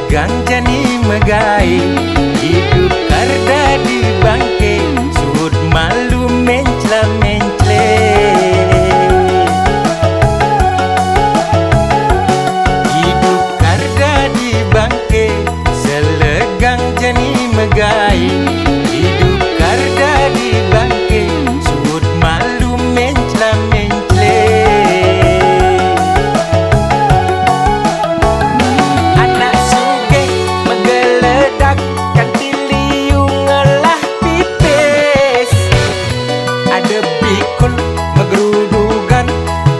selegang jani megai, hidup karda di bangke, sud malu mencela-mencle. Hidup karda di bangke, selegang jani megai, hidup karda di bangke, sud malu mencela-mencle. Anak sugih megeledak kanti liung ngelah pipis, ada pikul megerudugan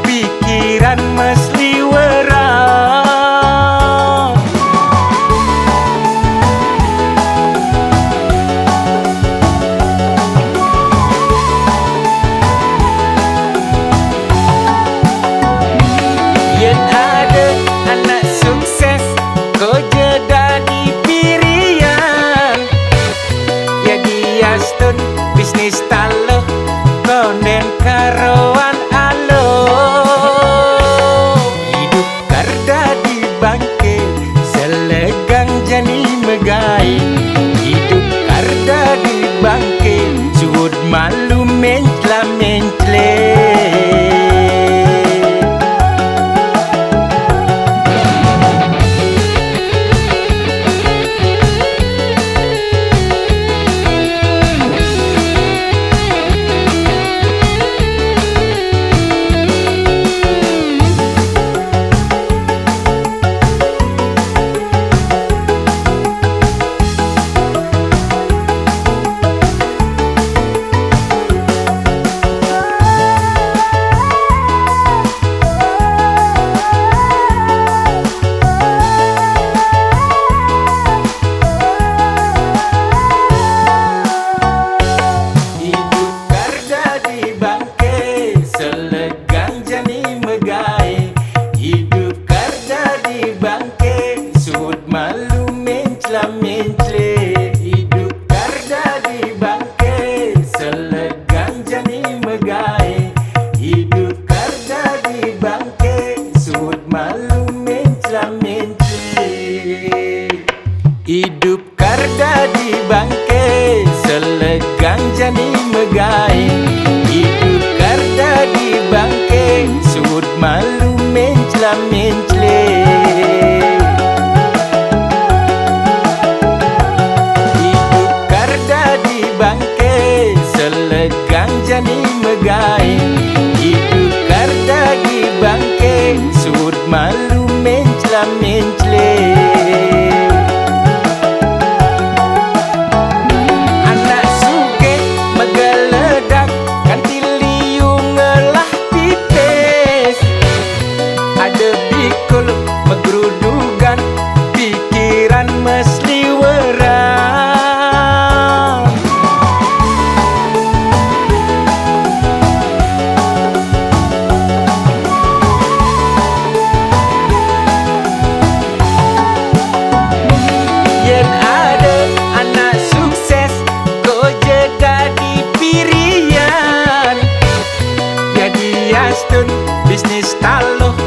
pikiran mesliweran. Yen ada anak sukses ko jeda di pirian, ya diastun bisnis taloh konen karoan alo. Hidup karda di bangke, selegang jani megai, hidup karda di bangke, sud malu mencela-mencle. Selegang jani megai, hidup karda di bangke, sud malu mencela-mencle. Hidup karda di bangke, selegang jani megai, hidup karda di bangke, sud malu mencela-mencle. Hidup karda di bangke, selegang jani megai, hidup karda di bangke, sud malu mencela-mencle. Hidup karda di bangke, selegang jani megai, hidup karda di bangke, sud malu mencela-mencle. Anak sugih megeledak kanti liung ngelah pipis, ada pikul megerudugan pikiran mesliweran. Yen ada anak sukses ko jeda di pirian, ya diastun bisnis taloh